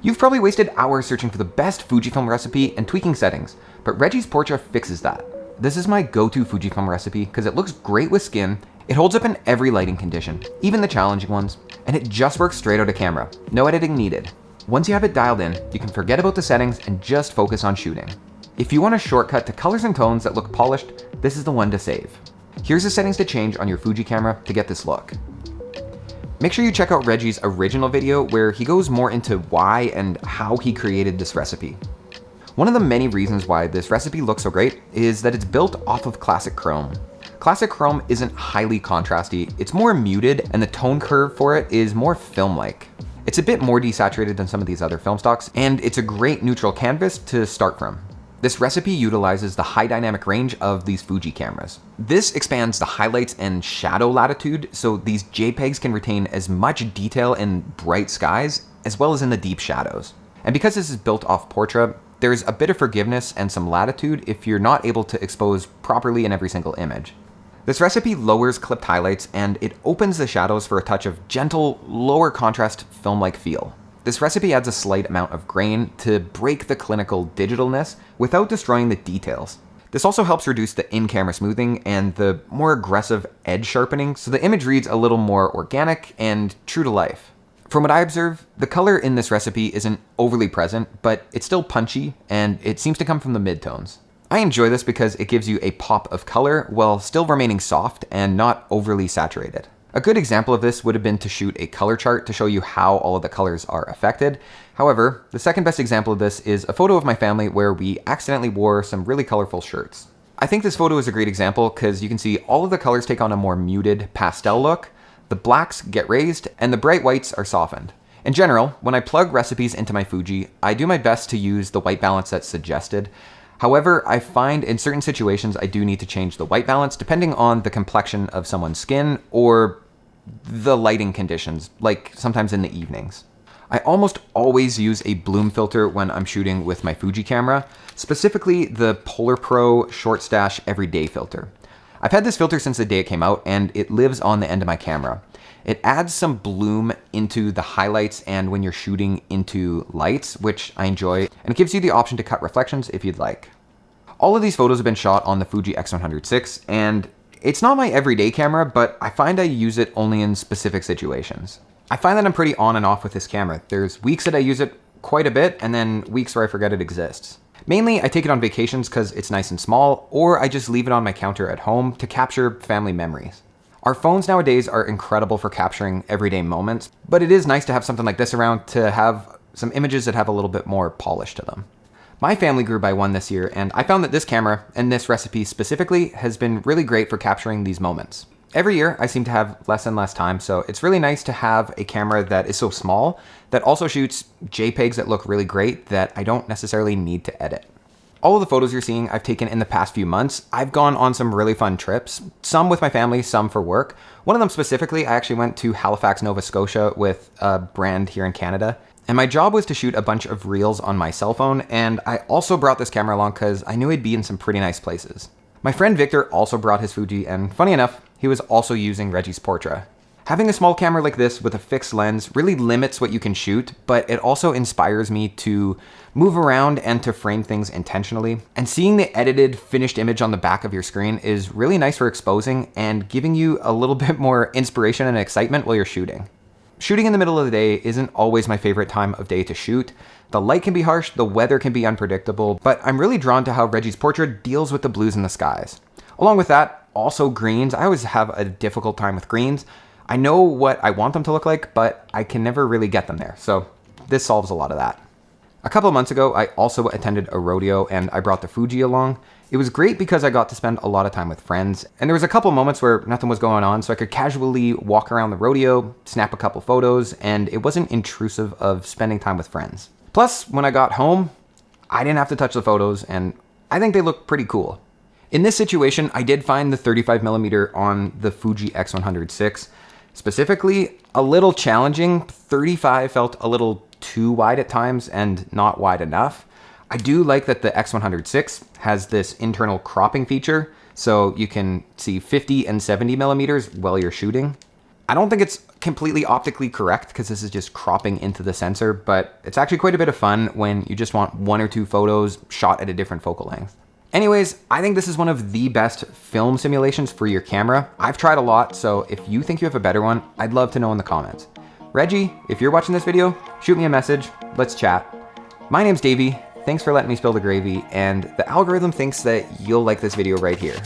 You've probably wasted hours searching for the best Fujifilm recipe and tweaking settings, but Reggie's Portra fixes that. This is my go-to Fujifilm recipe because it looks great with skin, it holds up in every lighting condition, even the challenging ones, and it just works straight out of camera, no editing needed. Once you have it dialed in, you can forget about the settings and just focus on shooting. If you want a shortcut to colors and tones that look polished, this is the one to save. Here's the settings to change on your Fuji camera to get this look. Make sure you check out Reggie's original video where he goes more into why and how he created this recipe. One of the many reasons why this recipe looks so great is that it's built off of classic chrome. Classic chrome isn't highly contrasty, it's more muted and the tone curve for it is more film-like. It's a bit more desaturated than some of these other film stocks, and it's a great neutral canvas to start from. This recipe utilizes the high dynamic range of these Fuji cameras. This expands the highlights and shadow latitude, so these JPEGs can retain as much detail in bright skies, as well as in the deep shadows. And because this is built off Portra, there's a bit of forgiveness and some latitude if you're not able to expose properly in every single image. This recipe lowers clipped highlights and it opens the shadows for a touch of gentle, lower contrast film-like feel. This recipe adds a slight amount of grain to break the clinical digitalness without destroying the details. This also helps reduce the in-camera smoothing and the more aggressive edge sharpening, so the image reads a little more organic and true to life. From what I observe, the color in this recipe isn't overly present, but it's still punchy and it seems to come from the midtones. I enjoy this because it gives you a pop of color while still remaining soft and not overly saturated. A good example of this would have been to shoot a color chart to show you how all of the colors are affected. However, the second best example of this is a photo of my family where we accidentally wore some really colorful shirts. I think this photo is a great example because you can see all of the colors take on a more muted pastel look, the blacks get raised, and the bright whites are softened. In general, when I plug recipes into my Fuji, I do my best to use the white balance that's suggested. However, I find in certain situations I do need to change the white balance depending on the complexion of someone's skin or the lighting conditions, like sometimes in the evenings. I almost always use a bloom filter when I'm shooting with my Fuji camera, specifically the Polar Pro Short Stash Everyday filter. I've had this filter since the day it came out and it lives on the end of my camera. It adds some bloom into the highlights and when you're shooting into lights, which I enjoy, and it gives you the option to cut reflections if you'd like. All of these photos have been shot on the Fuji X100VI, and it's not my everyday camera, but I find I use it only in specific situations. I find that I'm pretty on and off with this camera. There's weeks that I use it quite a bit, and then weeks where I forget it exists. Mainly, I take it on vacations because it's nice and small, or I just leave it on my counter at home to capture family memories. Our phones nowadays are incredible for capturing everyday moments, but it is nice to have something like this around to have some images that have a little bit more polish to them. My family grew by one this year, and I found that this camera, and this recipe specifically, has been really great for capturing these moments. Every year, I seem to have less and less time, so it's really nice to have a camera that is so small that also shoots JPEGs that look really great that I don't necessarily need to edit. All of the photos you're seeing I've taken in the past few months. I've gone on some really fun trips, some with my family, some for work. One of them specifically, I actually went to Halifax, Nova Scotia with a brand here in Canada. And my job was to shoot a bunch of reels on my cell phone, and I also brought this camera along because I knew I'd be in some pretty nice places. My friend Victor also brought his Fuji, and funny enough, he was also using Reggie's Portra. Having a small camera like this with a fixed lens really limits what you can shoot, but it also inspires me to move around and to frame things intentionally. And seeing the edited, finished image on the back of your screen is really nice for exposing and giving you a little bit more inspiration and excitement while you're shooting. Shooting in the middle of the day isn't always my favorite time of day to shoot. The light can be harsh, the weather can be unpredictable, but I'm really drawn to how Reggie's Portra deals with the blues in the skies. Along with that, also greens. I always have a difficult time with greens. I know what I want them to look like, but I can never really get them there. So this solves a lot of that. A couple of months ago, I also attended a rodeo and I brought the Fuji along. It was great because I got to spend a lot of time with friends, and there was a couple moments where nothing was going on, so I could casually walk around the rodeo, snap a couple photos, and it wasn't intrusive of spending time with friends. Plus, when I got home, I didn't have to touch the photos, and I think they look pretty cool. In this situation, I did find the 35mm on the Fuji X100VI specifically a little challenging. 35 felt a little too wide at times and not wide enough. I do like that the X100VI has this internal cropping feature, so you can see 50 and 70mm while you're shooting. I don't think it's completely optically correct because this is just cropping into the sensor, but it's actually quite a bit of fun when you just want 1 or 2 photos shot at a different focal length. Anyways, I think this is one of the best film simulations for your camera. I've tried a lot, so if you think you have a better one, I'd love to know in the comments. Reggie, if you're watching this video, shoot me a message, let's chat. My name's Davey, thanks for letting me spill the gravy, and the algorithm thinks that you'll like this video right here.